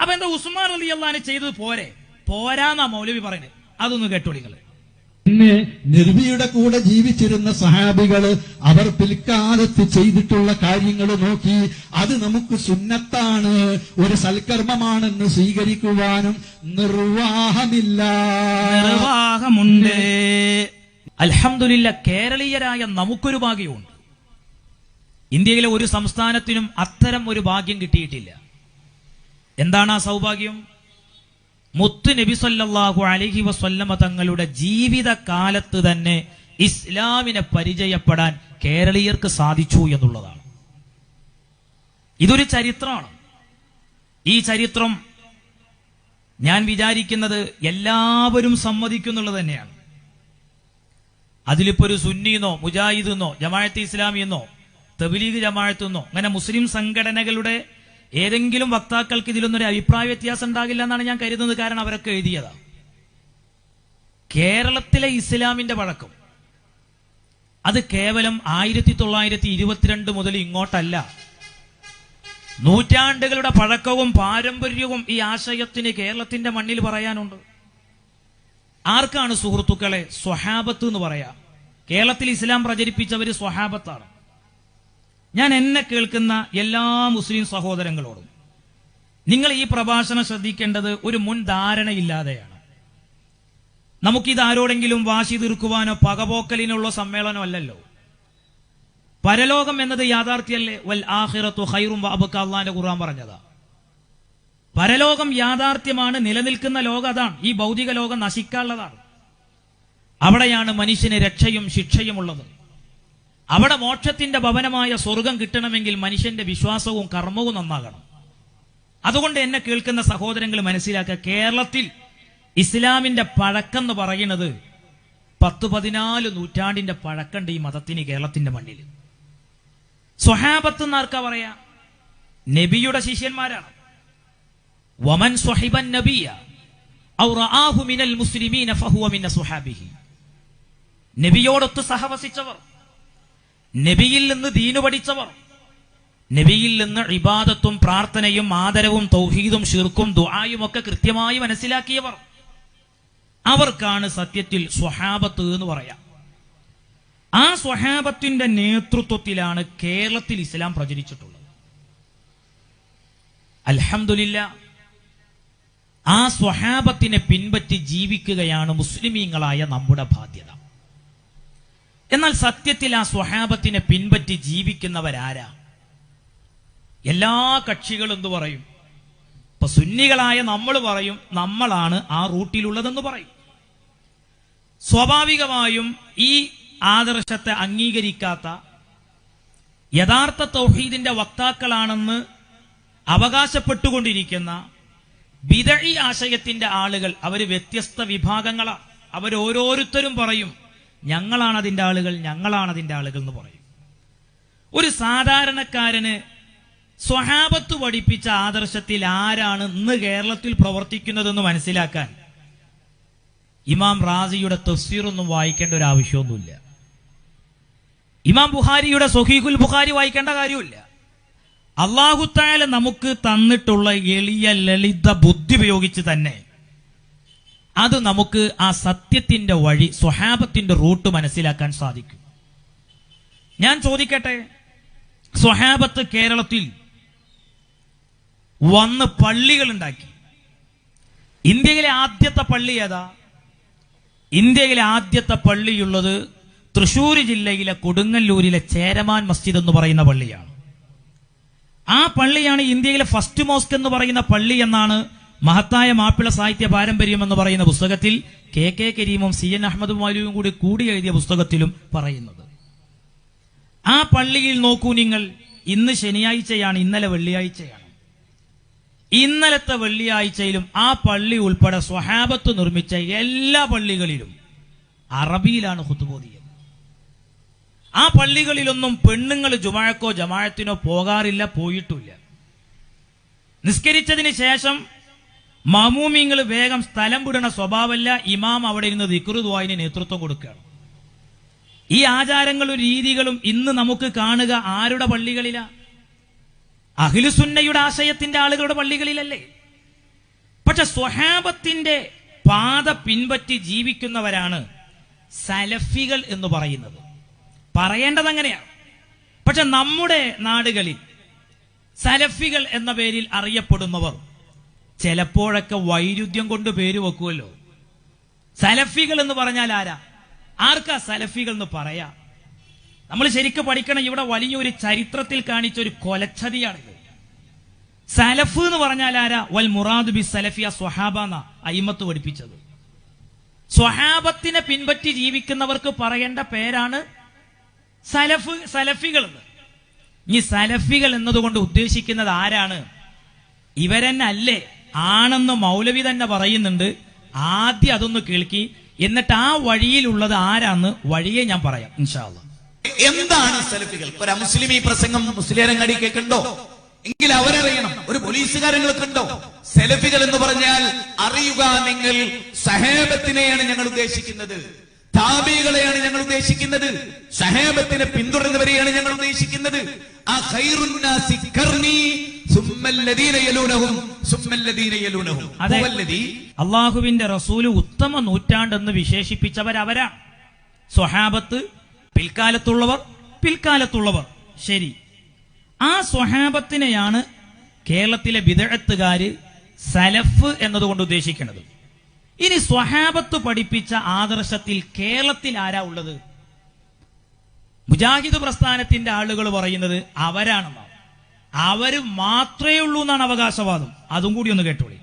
അപ്പൊ എന്താ ഉസ്മാൻ റളിയല്ലാഹു അൻഹു ചെയ്തത് പോരാന്നാ മൗലവി പറയുന്നത്. അതൊന്ന് കേട്ടോളികള്. പിന്നെ നബിയുടെ കൂടെ ജീവിച്ചിരുന്ന സഹാബികള് അവർ പിൽക്കാലത്ത് ചെയ്തിട്ടുള്ള കാര്യങ്ങൾ നോക്കി അത് നമുക്ക് സുന്നത്താണ്, ഒരു സൽക്കർമ്മമാണെന്ന് സ്വീകരിക്കുവാനും നിർവാഹമുണ്ട്. അൽഹംദുലില്ലാഹ്, കേരളീയരായ നമുക്കൊരു ഭാഗ്യമുണ്ട്. ഇന്ത്യയിലെ ഒരു സംസ്ഥാനത്തിനും അത്തരം ഒരു ഭാഗ്യം കിട്ടിയിട്ടില്ല. എന്താണ് ആ സൗഭാഗ്യം? മുത്ത് നബി സല്ലല്ലാഹു അലൈഹി വസല്ലമ തങ്ങളുടെ ജീവിതകാലത്ത് തന്നെ ഇസ്ലാമിനെ പരിചയപ്പെടാൻ കേരളീയർക്ക് സാധിച്ചു എന്നുള്ളതാണ്. ഇതൊരു ചരിത്രമാണ്. ഈ ചരിത്രം ഞാൻ വിചാരിക്കുന്നത് എല്ലാവരും സമ്മതിക്കുന്നുള്ളത് തന്നെയാണ്. അതിലിപ്പോ ഒരു സുന്നിന്നോ മുജാഹിദെന്നോ ജമാഅത്തെ ഇസ്ലാമിയെന്നോ തബ്ലീഗ് ജമാഅത്തെന്നോ അങ്ങനെ മുസ്ലിം സംഘടനകളുടെ ഏതെങ്കിലും വക്താക്കൾക്ക് ഇതിലൊന്നൊരു അഭിപ്രായ വ്യത്യാസം ഉണ്ടാകില്ല എന്നാണ് ഞാൻ കരുതുന്നത്. കാരണം അവരൊക്കെ എഴുതിയതാണ്. കേരളത്തിലെ ഇസ്ലാമിന്റെ പഴക്കം അത് കേവലം 1922 മുതൽ ഇങ്ങോട്ടല്ല. നൂറ്റാണ്ടുകളുടെ പഴക്കവും പാരമ്പര്യവും ഈ ആശയത്തിന് കേരളത്തിന്റെ മണ്ണിൽ പറയാനുണ്ട്. ആർക്കാണ് സുഹൃത്തുക്കളെ സ്വഹാബത്ത് എന്ന് പറയാ? കേരളത്തിൽ ഇസ്ലാം പ്രചരിപ്പിച്ചവര് സ്വഹാബത്താണ്. ഞാൻ എന്നെ കേൾക്കുന്ന എല്ലാ മുസ്ലിം സഹോദരങ്ങളോടും നിങ്ങൾ ഈ പ്രഭാഷണം ശ്രദ്ധിക്കേണ്ടത് ഒരു മുൻ ധാരണയില്ലാതെയാണ്. നമുക്കിത് ആരോടെങ്കിലും വാശി തീർക്കുവാനോ പകപോക്കലിനുള്ള സമ്മേളനം അല്ലല്ലോ. പരലോകം എന്നത് യാഥാർത്ഥ്യമല്ലേ? വൽ ആഖിറത്തു ഖൈറും വഅബ്ഖ, അല്ലാഹുവിന്റെ ഖുർആൻ പറഞ്ഞതാ. പരലോകം യാഥാർത്ഥ്യമാണ്, നിലനിൽക്കുന്ന ലോകം അതാണ്. ഈ ഭൗതിക ലോകം നശിക്കാനുള്ളതാണ്. അവിടെയാണ് മനുഷ്യന് രക്ഷയും ശിക്ഷയും ഉള്ളത്. അവിടെ മോക്ഷത്തിന്റെ ഭവനമായ സ്വർഗം കിട്ടണമെങ്കിൽ മനുഷ്യന്റെ വിശ്വാസവും കർമ്മവും നന്നാകണം. അതുകൊണ്ട് എന്നെ കേൾക്കുന്ന സഹോദരങ്ങൾ മനസ്സിലാക്കുക, കേരളത്തിൽ ഇസ്ലാമിന്റെ പഴക്കം എന്ന് പറയുന്നത് 10-14 നൂറ്റാണ്ടിന്റെ പഴക്കമുണ്ട് ഈ മതത്തിന് കേരളത്തിന്റെ മണ്ണിൽ. സ്വഹാബത്ത് എന്നാർക്കാ പറയാ? നബിയുടെ ശിഷ്യന്മാരാണ്. വമൻ സ്വഹിബൻ നബിയ ഔ റആഹു മിനൽ മുസ്ലിമീന ഫഹുവ മിന സ്വഹാബിഹി. നബിയോടൊത്ത് സഹവസിച്ചവർ, നബിയിൽ നിന്ന് ദീനു പഠിച്ചവർ, നബിയിൽ നിന്ന് ഇബാദത്തും പ്രാർത്ഥനയും ആദരവും തൗഹീദും ശിർക്കും ദുആയും ഒക്കെ കൃത്യമായി മനസ്സിലാക്കിയവർ, അവർക്കാണ് സത്യത്തിൽ സ്വഹാബത്ത് എന്ന് പറയാം. ആ സ്വഹാബത്തിന്റെ നേതൃത്വത്തിലാണ് കേരളത്തിൽ ഇസ്ലാം പ്രചരിച്ചിട്ടുള്ളത്. അൽഹംദുലില്ലാഹ്, ആ സ്വഹാബത്തിനെ പിൻപറ്റി ജീവിക്കുകയാണ് മുസ്ലിമീങ്ങളായ നമ്മുടെ ബാധ്യത. എന്നാൽ സത്യത്തിൽ ആ സ്വഹാബത്തിനെ പിൻപറ്റി ജീവിക്കുന്നവരാരാ? എല്ലാ കക്ഷികളും എന്തു പറയും? ഇപ്പൊ സുന്നികളായ നമ്മൾ പറയും നമ്മളാണ് ആ റൂട്ടിലുള്ളതെന്ന് പറയും. സ്വാഭാവികമായും ഈ ആദർശത്തെ അംഗീകരിക്കാത്ത യഥാർത്ഥ തൗഹീദിന്റെ വക്താക്കളാണെന്ന് അവകാശപ്പെട്ടുകൊണ്ടിരിക്കുന്ന ബിദഈ ആശയത്തിന്റെ ആളുകൾ അവര് വ്യത്യസ്ത വിഭാഗങ്ങളാണ്. അവരോരോരുത്തരും പറയും ഞങ്ങളാണ് അതിന്റെ ആളുകൾ, ഞങ്ങളാണ് അതിന്റെ ആളുകൾ എന്ന് പറയും. ഒരു സാധാരണക്കാരന് സ്വഹാബത്ത് പഠിപ്പിച്ച ആദർശത്തിൽ ആരാണ് ഇന്ന് കേരളത്തിൽ പ്രവർത്തിക്കുന്നതെന്ന് മനസ്സിലാക്കാൻ ഇമാം റാസിയുടെ തഫ്സീറൊന്നും വായിക്കേണ്ട ഒരു ആവശ്യമൊന്നുമില്ല. ഇമാം ബുഖാരിയുടെ സ്വഹീഹുൽ ബുഖാരി വായിക്കേണ്ട കാര്യമില്ല. അല്ലാഹു തആല നമുക്ക് തന്നിട്ടുള്ള എളിയ ലളിത ബുദ്ധി ഉപയോഗിച്ച് തന്നെ അത് നമുക്ക് ആ സത്യത്തിന്റെ വഴി സ്വഹാബത്തിന്റെ റൂട്ട് മനസ്സിലാക്കാൻ സാധിക്കും. ഞാൻ ചോദിക്കട്ടെ, സ്വഹാബത്ത് കേരളത്തിൽ വന്ന് പള്ളികൾ ഉണ്ടാക്കി. ഇന്ത്യയിലെ ആദ്യത്തെ പള്ളി ഏതാ? ഇന്ത്യയിലെ ആദ്യത്തെ പള്ളിയുള്ളത് തൃശ്ശൂർ ജില്ലയിലെ കൊടുങ്ങല്ലൂരിലെ ചേരമാൻ മസ്ജിദ് എന്ന് പറയുന്ന പള്ളിയാണ്. ആ പള്ളിയാണ് ഇന്ത്യയിലെ ഫസ്റ്റ് മോസ്ക് എന്ന് പറയുന്ന പള്ളി എന്നാണ് മഹത്തായ മാപ്പിള സാഹിത്യ പാരമ്പര്യം എന്ന് പറയുന്ന പുസ്തകത്തിൽ കെ കരീമും CN അഹമ്മദ് മൗലവിയും കൂടി എഴുതിയ പുസ്തകത്തിലും പറയുന്നത്. ആ പള്ളിയിൽ നോക്കൂ നിങ്ങൾ, ഇന്ന് ശനിയാഴ്ചയാണ്, ഇന്നലെ വെള്ളിയാഴ്ചയാണ്. ഇന്നലത്തെ വെള്ളിയാഴ്ചയിലും ആ പള്ളി ഉൾപ്പെടെ സ്വഹാബത്ത് നിർമ്മിച്ച എല്ലാ പള്ളികളിലും അറബിയിലാണ് ഖുത്ബ ഓതിയത്. ആ പള്ളികളിലൊന്നും പെണ്ണുങ്ങൾ ജുമാഅക്കോ ജമാഅത്തിനോ പോകാറില്ല, പോയിട്ടുമില്ല. നിസ്കരിച്ചതിന് ശേഷം മഅ്മൂമീങ്ങൾ വേഗം സ്ഥലം വിടണ സ്വഭാവമല്ല, ഇമാം അവിടെ ഇരുന്ന് ദിക്റ് ദുആഇന് നേതൃത്വം കൊടുക്കുകയാണ്. ഈ ആചാരങ്ങളും രീതികളും ഇന്ന് നമുക്ക് കാണുക ആരുടെ പള്ളികളിലാ? അഹ്ലുസുന്നയുടെ ആശയത്തിന്റെ ആളുകളുടെ പള്ളികളിലല്ലേ? പക്ഷെ സ്വഹാബത്തിന്റെ പാത പിൻപറ്റി ജീവിക്കുന്നവരാണ് സലഫികൾ എന്ന് പറയുന്നത്. പറയേണ്ടത് അങ്ങനെയാണ്. പക്ഷെ നമ്മുടെ നാടുകളിൽ സലഫികൾ എന്ന പേരിൽ അറിയപ്പെടുന്നവർ ചിലപ്പോഴൊക്കെ വൈരുദ്ധ്യം കൊണ്ട് പേര് വെക്കുമല്ലോ. സലഫികൾ എന്ന് പറഞ്ഞാൽ ആർക്കാ സലഫികൾ എന്ന് പറയാ? നമ്മൾ ശരിക്കും പഠിക്കണം. ഇവിടെ വലിയൊരു ചരിത്രത്തിൽ കാണിച്ച ഒരു കൊലച്ചതിയാണിത്. സലഫ് എന്ന് പറഞ്ഞാൽ വൽ മുറാദു ബി സലഫിയ സ്വഹാബ എന്ന അയിമത്ത് പഠിപ്പിച്ചത്. സ്വഹാബത്തിനെ പിൻപറ്റി ജീവിക്കുന്നവർക്ക് പറയേണ്ട പേരാണ് സലഫികൾ എന്ന്. ഈ സലഫികൾ എന്നതുകൊണ്ട് ഉദ്ദേശിക്കുന്നത് ആരാണ്? ഇവരെന്നെ അല്ലേ ആണെന്ന് മൗലവി തന്നെ പറയുന്നുണ്ട്. ആദ്യം അതൊന്ന് കേൾക്കി, എന്നിട്ട് ആ വഴിയിലുള്ളത് ആരാന്ന് വഴിയെ ഞാൻ പറയാം ഇൻഷാ അല്ലാഹ്. എന്താണ് സലഫികൾ? ഒരു മുസ്ലിം ഈ പ്രസംഗം മുസ്ലിയാരങ്ങാടി കേൾക്കണ്ടോ എങ്കിൽ അവരറിയണം. ഒരു പോലീസുകാരങ്ങൾ കണ്ടോ? സലഫികൾ എന്ന് പറഞ്ഞാൽ അറിയുക നിങ്ങൾ, സഹാബത്തിനെയാണ് ഞങ്ങൾ ഉദ്ദേശിക്കുന്നത്, താബികളെയാണ് ഞങ്ങൾ ഉദ്ദേശിക്കുന്നത്, സഹാബത്തിനെ പിന്തുടരുന്നവരെയാണ് ഞങ്ങൾ ഉദ്ദേശിക്കുന്നത്. ആ ഖൈറുൻ നാസി ഖർനി സുമ്മല്ലദീന യലൂനഹും സുമ്മല്ലദീന യലൂനഹും. അല്ലാഹുവിന്റെ റസൂല് ഉത്തമ നൂറ്റാണ്ടെന്ന് വിശേഷിപ്പിച്ചവരവരാണ്. സ്വഹാബത്ത്, പിൽക്കാലത്തുള്ളവർ. ശരി, ആ സ്വഹാബത്തിനെയാണ് കേരളത്തിലെ ബിദ്അത്തുകാര് സലഫ് എന്നതുകൊണ്ട് ഉദ്ദേശിക്കുന്നത്. ഇനി സ്വഹാബത്ത് പഠിപ്പിച്ച ആദർശത്തിൽ കേരളത്തിൽ ആരാ ഉള്ളത്? മുജാഹിദ് പ്രസ്ഥാനത്തിന്റെ ആളുകൾ പറയുന്നത് അവരാണെന്നാണ്. അവര് മാത്രമേ ഉള്ളൂ എന്നാണ് അവകാശവാദം. അതും കൂടി ഒന്ന് കേട്ടോളി.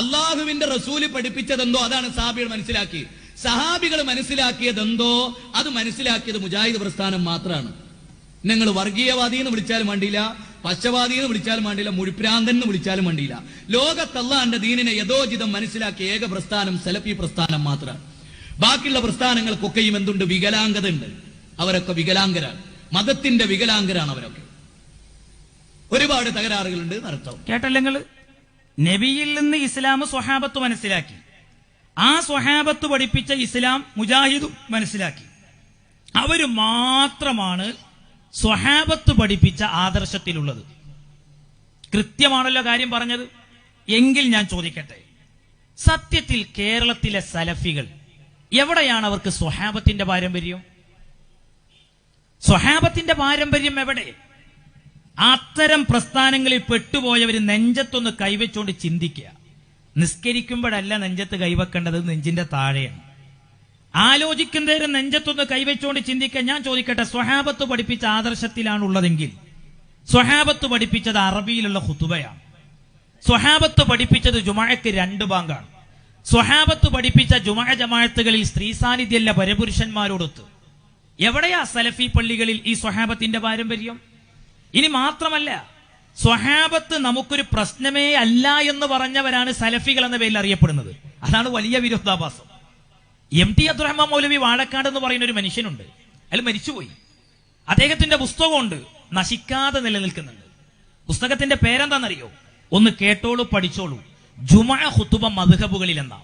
അള്ളാഹുവിന്റെ റസൂല് പഠിപ്പിച്ചതെന്തോ അതാണ് സഹാബികൾ മനസ്സിലാക്കി. സഹാബികൾ മനസ്സിലാക്കിയതെന്തോ അത് മനസ്സിലാക്കിയത് മുജാഹിദ് പ്രസ്ഥാനം മാത്രമാണ്. നിങ്ങൾ വർഗീയവാദി എന്ന് വിളിച്ചാലും വേണ്ടിയില്ല, പച്ചവാദി എന്ന് വിളിച്ചാലും വേണ്ടിയില്ല, മുഴുപ്രാന്തൻ എന്ന് വിളിച്ചാലും വേണ്ടിയില്ല. ലോകത്ത് അള്ളാന്റെ ദീനിനെ യഥോചിതം മനസ്സിലാക്കിയ ഏക പ്രസ്ഥാനം സലഫി പ്രസ്ഥാനം മാത്രമാണ്. ബാക്കിയുള്ള പ്രസ്ഥാനങ്ങൾക്കൊക്കെയും എന്തുണ്ട്? വികലാംഗത ഉണ്ട്. അവരൊക്കെ വികലാംഗരാണ്, മതത്തിന്റെ വികലാംഗരാണ് അവരൊക്കെ. ഒരുപാട് തകരാറുകളുണ്ട് എന്നർത്ഥം. കേട്ടല്ലെങ്കിൽ നബിയിൽ നിന്ന് ഇസ്ലാം സ്വഹാബത്ത് മനസ്സിലാക്കി. ആ സ്വഹാബത്ത് പഠിപ്പിച്ച ഇസ്ലാം മുജാഹിദും മനസ്സിലാക്കി. അവര് മാത്രമാണ് സ്വഹാബത്ത് പഠിപ്പിച്ച ആദർശത്തിലുള്ളത്. കൃത്യമാണല്ലോ കാര്യം പറഞ്ഞത്. എങ്കിൽ ഞാൻ ചോദിക്കട്ടെ, സത്യത്തിൽ കേരളത്തിലെ സലഫികൾ എവിടെയാണ് അവർക്ക് സ്വഹാബത്തിന്റെ പാരമ്പര്യം? സ്വഹാബത്തിന്റെ പാരമ്പര്യം എവിടെ? അത്തരം പ്രസ്ഥാനങ്ങളിൽ പെട്ടുപോയവര് നെഞ്ചത്തൊന്ന് കൈവച്ചുകൊണ്ട് ചിന്തിക്കുക. നിസ്കരിക്കുമ്പോഴല്ല നെഞ്ചത്ത് കൈവെക്കേണ്ടത്, നെഞ്ചിന്റെ താഴെയാണ്. ആലോചിക്കുന്നേരം നെഞ്ചത്തൊന്ന് കൈവച്ചുകൊണ്ട് ചിന്തിക്കുക. ഞാൻ ചോദിക്കട്ടെ, സ്വഹാബത്ത് പഠിപ്പിച്ച ആദർശത്തിലാണുള്ളതെങ്കിൽ സ്വഹാബത്ത് പഠിപ്പിച്ചത് അറബിയിലുള്ള ഖുതുബയാണ്. സ്വഹാബത്ത് പഠിപ്പിച്ചത് ജുമഅക്ക് 2 ബാങ്കാണ്. സ്വഹാബത്ത് പഠിപ്പിച്ച ജുമഅ ജമാഅത്തുകളിൽ സ്ത്രീ സാന്നിധ്യമല്ല പരപുരുഷന്മാരോടൊത്ത്. എവിടെയാ സലഫി പള്ളികളിൽ ഈ സ്വഹാബത്തിന്റെ പാരമ്പര്യം? ഇനി മാത്രമല്ല, സ്വഹാബത്ത് നമുക്കൊരു പ്രശ്നമേ അല്ല എന്ന് പറഞ്ഞവരാണ് സലഫികൾ എന്ന പേരിൽ അറിയപ്പെടുന്നത്. അതാണ് വലിയ വിരോധാഭാസം. MT അബ്ദുറഹ്മാൻ മൗലവി വാഴക്കാട് എന്ന് പറയുന്ന ഒരു മനുഷ്യനുണ്ട്. അയാൾ മരിച്ചുപോയി. അദ്ദേഹത്തിന്റെ പുസ്തകമുണ്ട്, നശിക്കാതെ നിലനിൽക്കുന്നുണ്ട്. പുസ്തകത്തിന്റെ പേരെന്താണെന്നറിയോ? ഒന്ന് കേട്ടോളൂ, പഠിച്ചോളൂ. ജുമഅ ഖുതുബ മദ്ഹബുകളിൽ എന്നാ.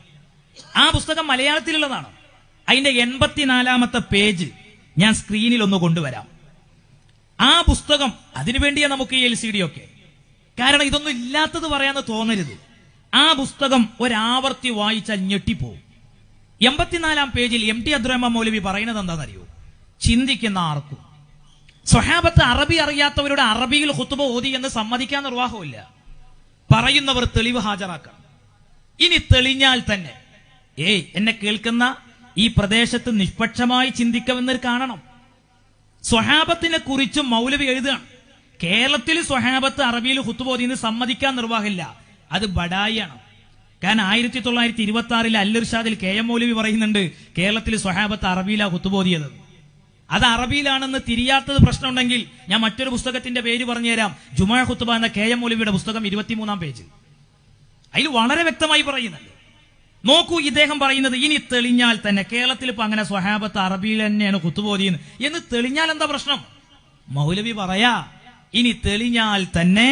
ആ പുസ്തകം മലയാളത്തിലുള്ളതാണ്. അതിന്റെ 84-ാമത്തെ പേജ് ഞാൻ സ്ക്രീനിൽ ഒന്ന് കൊണ്ടുവരാം. ആ പുസ്തകം, അതിനുവേണ്ടിയാ നമുക്ക് ഈ LCD ഒക്കെ. കാരണം ഇതൊന്നും ഇല്ലാത്തത് പറയാന്ന് തോന്നരുത്. ആ പുസ്തകം ഒരാവർത്തി വായിച്ചാൽ ഞെട്ടിപ്പോവും. 84-ാം പേജിൽ MT അബ്ദുറഹ്മാൻ മൗലവി പറയുന്നത് എന്താണെന്നറിയോ? ചിന്തിക്കുന്ന ആർക്കും സ്വഹാബത്ത് അറബി അറിയാത്തവരുടെ അറബിയിൽ ഖുതുബ ഓതി എന്ന് സമ്മതിക്കാൻ നിർവാഹമില്ല. പറയുന്നവർ തെളിവ് ഹാജരാക്കണം. ഇനി തെളിഞ്ഞാൽ തന്നെ എന്നെ കേൾക്കുന്ന ഈ പ്രദേശത്ത് നിഷ്പക്ഷമായി ചിന്തിക്കുമെന്ന് കാണണം. സ്വഹാബത്തിനെ കുറിച്ച് മൗലവി എഴുതുകയാണ്. കേരളത്തിൽ സ്വഹാബത്ത് അറബിയിൽ ഖുതുബ ഓതി എന്ന് സമ്മതിക്കാൻ നിർവാഹമില്ല. അത് ബഡായിയാണ്. കാരണം 1926 അൽ-ഇർഷാദിൽ KM മൗലവി പറയുന്നുണ്ട് കേരളത്തിൽ സ്വഹാബത്ത് അറബിയിലാ ഖുതുബ ഓതിയത്. അത് അറബിയിലാണെന്ന് തിരിയാത്തത് പ്രശ്നമുണ്ടെങ്കിൽ ഞാൻ മറ്റൊരു പുസ്തകത്തിന്റെ പേര് പറഞ്ഞുതരാം. ജുമുഅ ഖുതുബ എന്ന KM മൗലവിയുടെ പുസ്തകം 23-ാം പേജ്. അതിൽ വളരെ വ്യക്തമായി പറയുന്നുണ്ട്. നോക്കൂ, ഇദ്ദേഹം പറയുന്നത് ഇനി തെളിഞ്ഞാൽ തന്നെ കേരളത്തിൽ ഇപ്പൊ അങ്ങനെ സ്വഹാബത്ത് അറബിയിൽ തന്നെയാണ് ഖുതുബ ഓതിയത് എന്ന് തെളിഞ്ഞാൽ എന്താ പ്രശ്നം? മൗലവി പറയാ, ഇനി തെളിഞ്ഞാൽ തന്നെ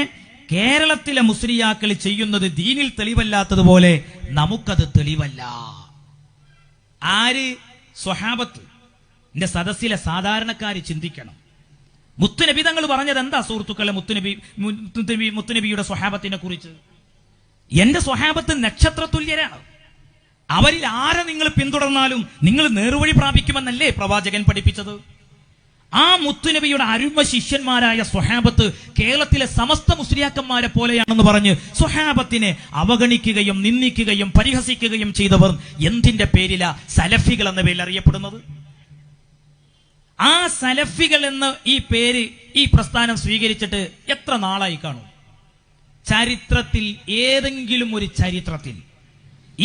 കേരളത്തിലെ മുസ്ലിയാക്കൾ ചെയ്യുന്നത് ദീനിൽ തെളിവല്ലാത്തതുപോലെ നമുക്കത് തെളിവല്ല. ആര്? സ്വഹാബത്ത്. എന്റെ സദസ്സിലെ സാധാരണക്കാര് ചിന്തിക്കണം. മുത്തുനബി തങ്ങൾ പറഞ്ഞത് എന്താ സുഹൃത്തുക്കളെ? മുത്തുനബിയുടെ സ്വഹാബത്തിനെ കുറിച്ച് എന്റെ സ്വഹാബത്ത് നക്ഷത്രതുല്യരാണ്. അവരിൽ ആരെ നിങ്ങൾ പിന്തുടർന്നാലും നിങ്ങൾ നേർവഴി പ്രാപിക്കുമെന്നല്ലേ പ്രവാചകൻ പഠിപ്പിച്ചത്? ആ മുത്തുനബിയുടെ അരുമ ശിഷ്യന്മാരായ സ്വഹാബത്ത് കേരളത്തിലെ സമസ്ത മുസ്ലിയാക്കന്മാരെ പോലെയാണെന്ന് പറഞ്ഞ് സ്വഹാബത്തിനെ അവഗണിക്കുകയും നിന്ദിക്കുകയും പരിഹസിക്കുകയും ചെയ്തവർ എന്തിന്റെ പേരിലാ സലഫികൾ എന്ന പേരിൽ അറിയപ്പെടുന്നത്? ആ സലഫികൾ എന്ന ഈ പേര് ഈ പ്രസ്ഥാനം സ്വീകരിച്ചിട്ട് എത്ര നാളായി കാണും? ചരിത്രത്തിൽ ഏതെങ്കിലും ഒരു ചരിത്രത്തിൽ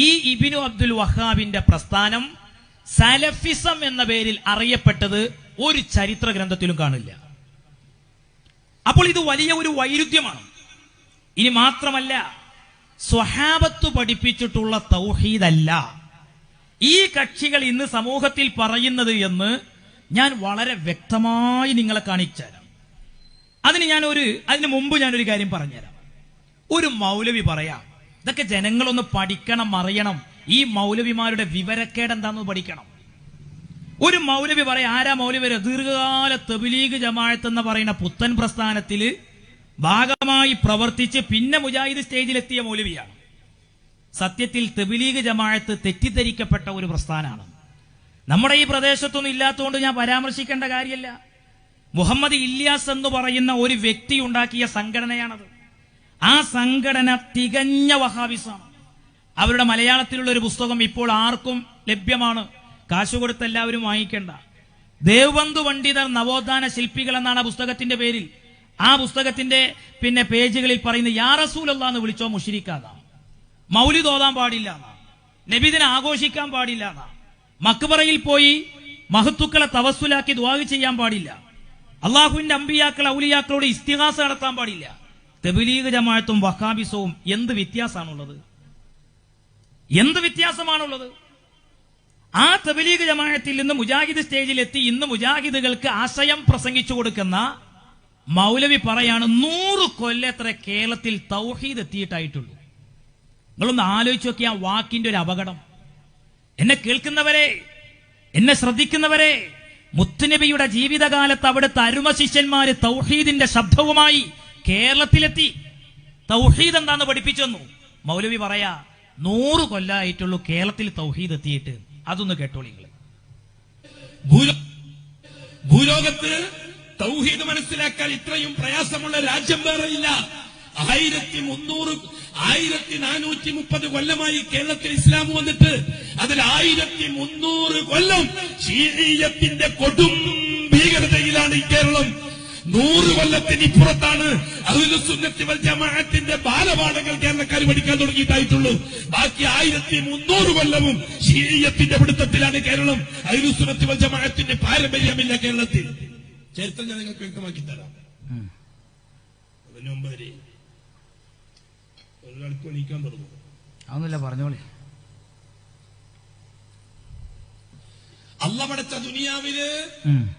ഈ ഇബ്നു അബ്ദുൽ വഹാബിന്റെ പ്രസ്ഥാനം സലഫിസം എന്ന പേരിൽ അറിയപ്പെട്ടത് ഒരു ചരിത്ര ഗ്രന്ഥത്തിലും കാണില്ല. അപ്പോൾ ഇത് വലിയ ഒരു വൈരുദ്ധ്യമാണ്. ഇനി മാത്രമല്ല, സ്വഹാബത്ത് പഠിപ്പിച്ചിട്ടുള്ള തൗഹീദല്ല ഈ കക്ഷികൾ ഇന്ന് സമൂഹത്തിൽ പറയുന്നത് എന്ന് ഞാൻ വളരെ വ്യക്തമായി നിങ്ങളെ കാണിച്ചുതരാം. അതിന് മുമ്പ് ഞാനൊരു കാര്യം പറഞ്ഞുതരാം. ഒരു മൗലവി പറയാം, ഇതൊക്കെ ജനങ്ങളൊന്ന് പഠിക്കണം, അറിയണം. ഈ മൗലവിമാരുടെ വിവരക്കേട് എന്താണെന്ന് പഠിക്കണം. ഒരു മൗലവി പറയാം, ആരാ മൗലവി? ദീർഘകാല തബ്ലീഗ് ജമാഅത്ത് എന്ന് പറയുന്ന പുത്തൻ പ്രസ്ഥാനത്തില് ഭാഗമായി പ്രവർത്തിച്ച് പിന്നെ മുജാഹിദ് സ്റ്റേജിലെത്തിയ മൗലവിയാണ്. സത്യത്തിൽ തബ്ലീഗ് ജമാഅത്ത് തെറ്റിദ്ധരിക്കപ്പെട്ട ഒരു പ്രസ്ഥാനമാണ്. നമ്മുടെ ഈ പ്രദേശത്തൊന്നും ഇല്ലാത്തതുകൊണ്ട് ഞാൻ പരാമർശിക്കേണ്ട കാര്യമല്ല. മുഹമ്മദ് ഇല്യാസ് എന്ന് പറയുന്ന ഒരു വ്യക്തി ഉണ്ടാക്കിയ സംഘടനയാണത്. ആ സംഘടന തികഞ്ഞ വഹാബിസാണ്. അവരുടെ മലയാളത്തിലുള്ള ഒരു പുസ്തകം ഇപ്പോൾ ആർക്കും ലഭ്യമാണ്, കാശ് കൊടുത്ത് എല്ലാവരും വാങ്ങിക്കേണ്ട. ദേവബന്ധു പണ്ഡിതർ നവോത്ഥാന ശില്പികൾ എന്നാണ് ആ പുസ്തകത്തിന്റെ പേരിൽ. ആ പുസ്തകത്തിന്റെ പേജുകളിൽ പറയുന്നത് യാ റസൂലല്ലാഹ് എന്ന് വിളിച്ചോ മുശ്രിക്കാതാ, മൗലിദ് ഓതാൻ പാടില്ല, നബിദിനെ ആഘോഷിക്കാൻ പാടില്ല, മക്ബറയിൽ പോയി മഹത്തുക്കളെ തവസ്സുലാക്കി ദുആ ചെയ്യാൻ പാടില്ല, അള്ളാഹുവിന്റെ അമ്പിയാക്കൾ ഔലിയാക്കളോട് ഇസ്തിഗാസ നടത്താൻ പാടില്ല. തബ്ലീഗ് ജമാഅത്തും വഹാബിസവും എന്ത് വ്യത്യാസമാണുള്ളത്? എന്ത് വ്യത്യാസമാണുള്ളത്? ആ തബ്ലീഗ് ജമാഅത്തിൽ നിന്ന് മുജാഹിദ് സ്റ്റേജിലെത്തി ഇന്ന് മുജാഹിദുകൾക്ക് ആശയം പ്രസംഗിച്ചു കൊടുക്കുന്ന മൗലവി പറയാണ് 100 കൊല്ലത്ര കേരളത്തിൽ തൗഹീദ് എത്തിയിട്ടായിട്ടുള്ളൂ. നിങ്ങളൊന്ന് ആലോചിച്ച് നോക്കിയ ആ വാക്കിന്റെ ഒരു അപകടം. എന്നെ കേൾക്കുന്നവരെ, എന്നെ ശ്രദ്ധിക്കുന്നവരെ, മുത്തുനബിയുടെ ജീവിതകാലത്ത് അവിടുത്തെ അരുമ ശിഷ്യന്മാര് തൗഹീദിന്റെ ശബ്ദവുമായി കേരളത്തിലെത്തി. തൗഹീദ് എന്താന്ന് പഠിപ്പിച്ചെന്നു മൗലവി പറയാ. 100 കൊല്ലമായിട്ടുള്ളൂ കേരളത്തിൽ തൗഹീദ് എത്തിയിട്ട്. അതൊന്ന് കേട്ടോളിങ്ങൾ. ഭൂലോകത്ത് തൗഹീദ് മനസ്സിലാക്കാൻ ഇത്രയും പ്രയാസമുള്ള രാജ്യം വേറെയില്ല. 1430 കൊല്ലമായി കേരളത്തിൽ ഇസ്ലാം വന്നിട്ട് അതിൽ 1300 കൊല്ലം ശീഈയത്തിന്റെ കൊടും ഭീകരതയിലാണ് ഈ കേരളം. 100 കൊല്ലത്തിന് ഇപ്പുറത്താണ് അഹ്ലുസുന്നത്തി വൽ ജമാഅത്തിന്റെ ബാലപാഠങ്ങൾ കേരളക്കാർ പഠിക്കാൻ തുടങ്ങിയിട്ടായിട്ടുള്ളൂ. ബാക്കി 1300 കൊല്ലവും ശീഈയത്തിന്റെ പിടുത്തത്തിലാണ് കേരളം. അഹ്ലുസുന്നത്തി വൽ ജമാഅത്തിന്റെ പാരമ്പര്യമില്ല കേരളത്തിൽ. ചരിത്രം ഞാൻ നിങ്ങൾക്ക് വ്യക്തമാക്കി തരാം. അതിന് മുമ്പ് ഒരാൾക്ക് എണീക്കാൻ തുടങ്ങും. അതൊന്നുമില്ല, പറഞ്ഞോളി. അള്ള പടച്ച ദുനിയാവില്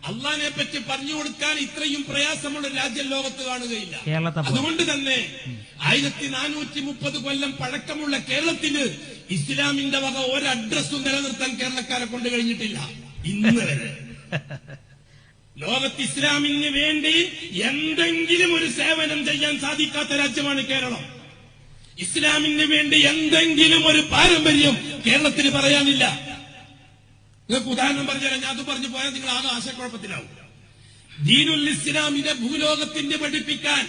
അള്ളാനെ പറ്റി പറഞ്ഞു കൊടുക്കാൻ ഇത്രയും പ്രയാസമുള്ള രാജ്യം ലോകത്ത് കാണുകയില്ല. അതുകൊണ്ട് തന്നെ 1430 കൊല്ലം പഴക്കമുള്ള കേരളത്തിന് ഇസ്ലാമിന്റെ വക ഒരു അഡ്രസ്സും നിലനിർത്താൻ കേരളക്കാരെ കൊണ്ട് കഴിഞ്ഞിട്ടില്ല ഇന്ന് വരെ. ലോകത്ത് ഇസ്ലാമിന് വേണ്ടി എന്തെങ്കിലും ഒരു സേവനം ചെയ്യാൻ സാധിക്കാത്ത രാജ്യമാണ് കേരളം. ഇസ്ലാമിന് വേണ്ടി എന്തെങ്കിലും ഒരു പാരമ്പര്യം കേരളത്തിന് പറയാനില്ല. നിങ്ങൾക്ക് ഉദാഹരണം പറഞ്ഞാൽ ഞാൻ അത് പറഞ്ഞു പോയാൽ നിങ്ങൾ ആകെ ആശയക്കുഴപ്പത്തിലാവും. ദീനുൽ ഇസ്ലാമിനെ ഭൂലോകത്തിന്റെ പഠിപ്പിക്കാൻ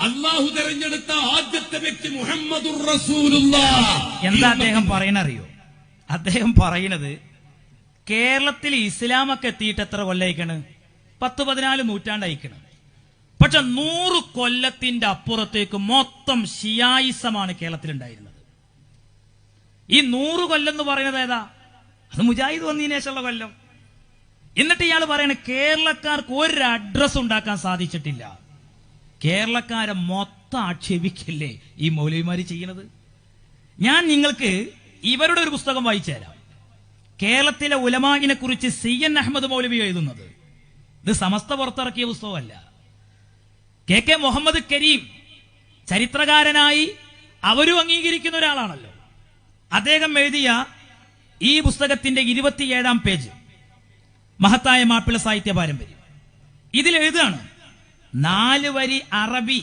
അള്ളാഹു തെരഞ്ഞെടുത്ത ആദ്യത്തെ വ്യക്തി മുഹമ്മദുർ റസൂലുള്ളാഹ്. എന്താ അദ്ദേഹം പറയണറിയോ? അദ്ദേഹം പറയണത് കേരളത്തിൽ ഇസ്ലാമൊക്കെ എത്തിയിട്ട് എത്ര കൊല്ലയിക്കണ്? 10-14 നൂറ്റാണ്ടയക്കണം. പക്ഷെ 100 കൊല്ലത്തിന്റെ അപ്പുറത്തേക്ക് മൊത്തം ഷിയായിസമാണ് കേരളത്തിലുണ്ടായിരുന്നത്. ഈ 100 കൊല്ലം എന്ന് പറയുന്നത് ഏതാ? അത് മുജാഹിദ് വന്നതിന് ശേഷമുള്ള കൊല്ലം. എന്നിട്ട് ഇയാൾ പറയണ കേരളക്കാർക്ക് ഒരു അഡ്രസ് ഉണ്ടാക്കാൻ സാധിച്ചിട്ടില്ല. കേരളക്കാരെ മൊത്തം ആക്ഷേപിക്കില്ലേ ഈ മൗലവിമാര് ചെയ്യുന്നത്? ഞാൻ നിങ്ങൾക്ക് ഇവരുടെ ഒരു പുസ്തകം വായിച്ചു തരാം. കേരളത്തിലെ ഉലമാഇനെ കുറിച്ച് CN അഹമ്മദ് മൗലവി എഴുതുന്നത്. ഇത് സമസ്ത പുറത്തിറക്കിയ പുസ്തകമല്ല. KK മുഹമ്മദ് കരീം ചരിത്രകാരനായി അവരും അംഗീകരിക്കുന്ന ഒരാളാണല്ലോ. അദ്ദേഹം എഴുതിയ ഈ പുസ്തകത്തിന്റെ 27-ാം പേജ്, മഹത്തായ മാപ്പിള സാഹിത്യ പാരമ്പര്യം, ഇതിൽ എഴുതുകയാണ്, 4 വരി അറബി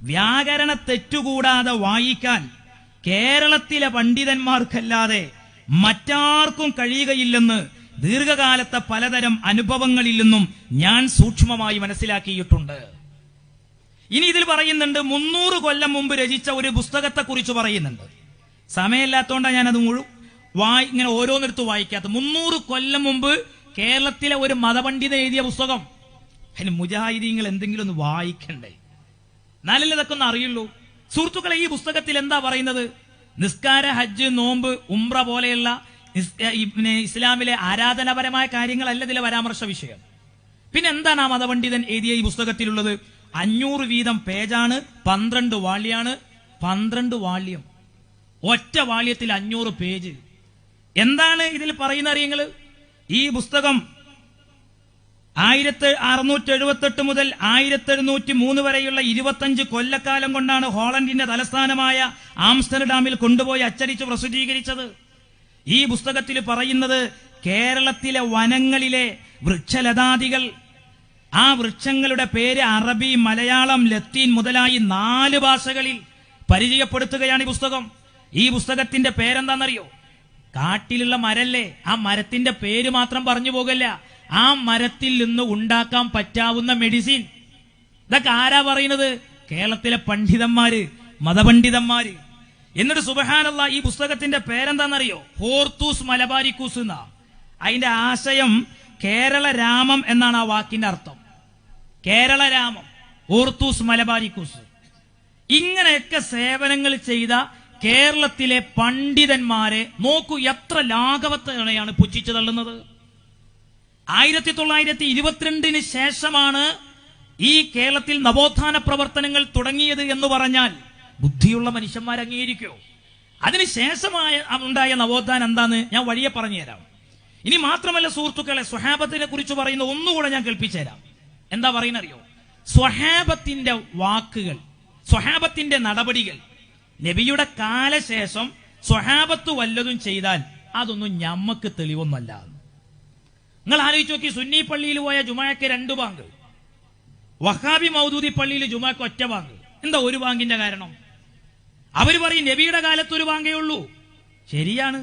വ്യാകരണ തെറ്റുകൂടാതെ വായിക്കാൻ കേരളത്തിലെ പണ്ഡിതന്മാർക്കല്ലാതെ മറ്റാർക്കും കഴിയുകയില്ലെന്ന് ദീർഘകാലത്തെ പലതരം അനുഭവങ്ങളിൽ നിന്നും ഞാൻ സൂക്ഷ്മമായി മനസ്സിലാക്കിയിട്ടുണ്ട്. ഇനി ഇതിൽ പറയുന്നുണ്ട് 300 കൊല്ലം മുമ്പ് രചിച്ച ഒരു പുസ്തകത്തെ കുറിച്ച് പറയുന്നുണ്ട്. സമയമില്ലാത്തതുകൊണ്ടാണ് ഞാനത് ഇങ്ങനെ ഓരോന്നിടത്ത് വായിക്കാത്ത. 300 കൊല്ലം മുമ്പ് കേരളത്തിലെ ഒരു മതപണ്ഡിതൻ എഴുതിയ പുസ്തകം. അതിന് മുജാഹിദീങ്ങൾ എന്തെങ്കിലും ഒന്ന് വായിക്കണ്ടേ? എന്നാലല്ലേ ഇതൊക്കെ ഒന്ന് അറിയുള്ളൂ. സുഹൃത്തുക്കളെ, ഈ പുസ്തകത്തിൽ എന്താ പറയുന്നത്? നിസ്കാര, ഹജ്ജ്, നോമ്പ്, ഉംറ പോലെയുള്ള ഇസ്ലാമിലെ ആരാധനാപരമായ കാര്യങ്ങളല്ല ഇതിലെ പരാമർശ വിഷയം. പിന്നെ എന്താണ് ആ മതപണ്ഡിതൻ എഴുതിയ ഈ പുസ്തകത്തിലുള്ളത്? 500 വീതം പേജാണ്, 12 വാള്യാണ്. 12 വാള്യം, ഒറ്റ വാള്യത്തിൽ 500 പേജ്. എന്താണ് ഇതിൽ പറയുന്ന അറിയങ്ങള്? ഈ പുസ്തകം 1678 മുതൽ 1703 വരെയുള്ള 25 കൊല്ലക്കാലം കൊണ്ടാണ് ഹോളണ്ടിന്റെ തലസ്ഥാനമായ ആംസ്റ്റർഡാമിൽ കൊണ്ടുപോയി അച്ചടിച്ച് പ്രസിദ്ധീകരിച്ചത്. ഈ പുസ്തകത്തിൽ പറയുന്നത് കേരളത്തിലെ വനങ്ങളിലെ വൃക്ഷലതാദികൾ, ആ വൃക്ഷങ്ങളുടെ പേര് അറബി, മലയാളം, ലത്തീൻ മുതലായി 4 ഭാഷകളിൽ പരിചയപ്പെടുത്തുകയാണ് ഈ പുസ്തകം. ഈ പുസ്തകത്തിന്റെ പേരെന്താണെന്നറിയോ? കാട്ടിലുള്ള മരല്ലേ, ആ മരത്തിന്റെ പേര് മാത്രം പറഞ്ഞു പോകല്ല, ആ മരത്തിൽ നിന്ന് ഉണ്ടാക്കാൻ പറ്റാവുന്ന മെഡിസിൻ. ഇതൊക്കെ ആരാ പറയുന്നത്? കേരളത്തിലെ പണ്ഡിതന്മാര്, മതപണ്ഡിതന്മാര്. എന്നിട്ട് സുബ്ഹാനല്ലാഹ്, ഈ പുസ്തകത്തിന്റെ പേരെന്താണെന്നറിയോ? ഹോർത്തൂസ് മലബാരിക്കൂസ് എന്നാ. അതിന്റെ ആശയം കേരള രാമം എന്നാണ് ആ വാക്കിന്റെ അർത്ഥം. കേരള രാമം, ഹോർത്തൂസ് മലബാരിക്കൂസ്. ഇങ്ങനെയൊക്കെ സേവനങ്ങൾ ചെയ്ത കേരളത്തിലെ പണ്ഡിതന്മാരെ നോക്കൂ, എത്ര ലാഘവത്തോടെയാണ് പുച്ഛിച്ചു തള്ളുന്നത്. 1922 ശേഷമാണ് ഈ കേരളത്തിൽ നവോത്ഥാന പ്രവർത്തനങ്ങൾ തുടങ്ങിയത് എന്ന് പറഞ്ഞാൽ ബുദ്ധിയുള്ള മനുഷ്യന്മാർ അംഗീകരിക്കോ? അതിനുശേഷമായ ഉണ്ടായ നവോത്ഥാനം എന്താന്ന് ഞാൻ വഴിയെ പറഞ്ഞുതരാം. ഇനി മാത്രമല്ല സുഹൃത്തുക്കളെ, സ്വഹാബത്തിനെ കുറിച്ച് പറയുന്ന ഒന്നുകൂടെ ഞാൻ കേൾപ്പിച്ചു തരാം. എന്താ പറയുന്നറിയോ? സ്വഹാബത്തിന്റെ വാക്കുകൾ, സ്വഹാബത്തിന്റെ നടപടികൾ, നബിയുടെ കാലശേഷം സ്വഹാബത്ത് വല്ലതും ചെയ്താൽ അതൊന്നും ഞമ്മക്ക് തെളിവൊന്നല്ല. നിങ്ങൾ ആലോചിച്ച് നോക്കി, സുന്നി പള്ളിയിൽ പോയ ജുമാക്ക് 2 ബാങ്ക്, വഹാബി മൗദൂദി പള്ളിയിൽ ജുമാക്ക് ഒറ്റ ബാങ്ക്. എന്താ ഒരു ബാങ്കിന്റെ കാരണം? അവര് പറയും നബിയുടെ കാലത്ത് ഒരു ബാങ്കേ ഉള്ളൂ. ശരിയാണ്.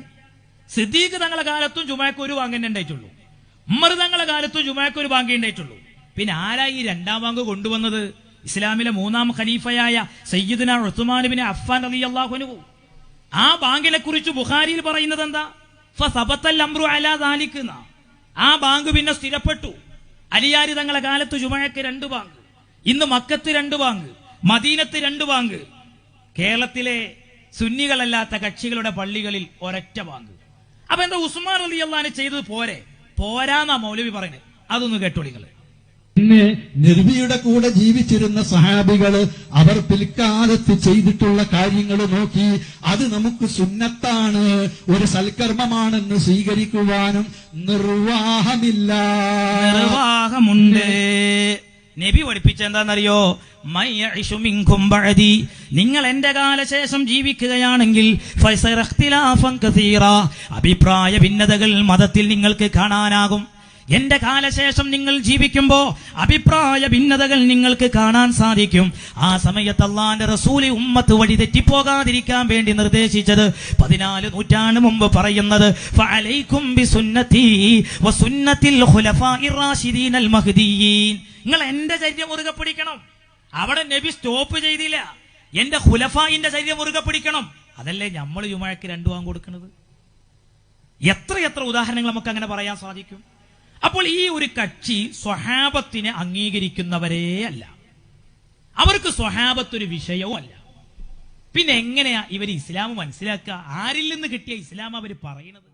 സിദ്ദീഖ് തങ്ങളുടെ കാലത്തും ജുമാക്ക് ഒരു ബാങ്കന്നെ ഉണ്ടായിട്ടുള്ളൂ. ഉമർ തങ്ങളുടെ കാലത്തും ജുമാക്ക് ഒരു ബാങ്കേ ഉണ്ടായിട്ടുള്ളൂ. പിന്നെ ആരാ ഈ 2ാം ബാങ്ക് കൊണ്ടുവന്നത്? ഇസ്ലാമിലെ 3ാം ഖലീഫയായ സയ്യിദുന ഉസ്മാൻ ഇബ്നു അഫ്ഫാൻ റളിയല്ലാഹു അൻഹു. ആ ബാങ്കിനെ കുറിച്ച് ബുഖാരിയിൽ പറയുന്നത് എന്താ? ഫസബത്തൽ അംറു അലാ ദാലിക്. ആ ബാങ്ക് പിന്നെ സ്ഥിരപ്പെട്ടു. അലിയാരി തങ്ങളുടെ കാലത്ത് ജുമഅക്ക് 2 ബാങ്ക്, ഇന്ന് മക്കത്ത് 2 ബാങ്ക്, മദീനത്ത് 2 ബാങ്ക്, കേരളത്തിലെ സുന്നികളല്ലാത്ത കക്ഷികളുടെ പള്ളികളിൽ ഒരൊറ്റ ബാങ്ക്. അപ്പൊ എന്താ ഉസ്മാൻ റളിയല്ലാഹു അൻഹു ചെയ്തത് പോരാന്നാ മൗലവി പറയുന്നത്. അതൊന്ന് കേട്ടോളിങ്ങള്. പിന്നെ നബിയുടെ കൂടെ ജീവിച്ചിരുന്ന സഹാബികള് അവർ പിൽക്കാലത്ത് ചെയ്തിട്ടുള്ള കാര്യങ്ങൾ നോക്കി അത് നമുക്ക് സുന്നത്താണ്, ഒരു സൽക്കർമ്മമാണെന്ന് സ്വീകരിക്കുവാനും നിർവാഹമില്ല. നിർവാഹമുണ്ട്. നബി പഠിപ്പിച്ച എന്താണെന്നറിയോ? മയ്യഇശു മിൻകും ബഅദി, നിങ്ങൾ എന്റെ കാലശേഷം ജീവിക്കുകയാണെങ്കിൽ ഫസറ ഇഖ്തിലാഫൻ കസീറ, അഭിപ്രായ ഭിന്നതകൾ മതത്തിൽ നിങ്ങൾക്ക് കാണാനാകും. എന്റെ കാലശേഷം നിങ്ങൾ ജീവിക്കുമ്പോ അഭിപ്രായ ഭിന്നതകൾ നിങ്ങൾക്ക് കാണാൻ സാധിക്കും. ആ സമയത്ത് അല്ലാഹുവിന്റെ റസൂല് ഉമ്മത്ത് വഴി തെറ്റിപ്പോകാതിരിക്കാൻ വേണ്ടി നിർദ്ദേശിച്ചത് 14 നൂറ്റാണ്ട് മുമ്പ് പറയുന്നത് ഫഅലൈക്കും ബിസുന്നതി വസുന്നതിൽ ഖുലഫാഇർ റാഷിദീനൽ മഹ്ദിയീൻ. നിങ്ങൾ എന്റെ ചര്യ മുറുകെ പിടിക്കണം. അവിടെ നബി സ്റ്റോപ്പ് ചെയ്തില്ല. എന്റെ ഖുലഫായിന്റെ ചര്യ മുറുകെ പിടിക്കണം. അതല്ലേ നമ്മൾ ജുമഅക്ക് 2 ബാങ്ക് കൊടുക്കുന്നത്? എത്ര ഉദാഹരണങ്ങൾ നമുക്ക് അങ്ങനെ പറയാൻ സാധിക്കും. അപ്പോൾ ഈ ഒരു കക്ഷി സ്വഹാബത്തിനെ അംഗീകരിക്കുന്നവരേ അല്ല, അവർക്ക് സ്വഹാബത്ത് ഒരു വിഷയവും അല്ല. പിന്നെ എങ്ങനെയാ ഇവർ ഇസ്ലാം മനസ്സിലാക്കുക? ആരിൽ നിന്ന് കിട്ടിയ ഇസ്ലാം അവർ പറയുന്നത്?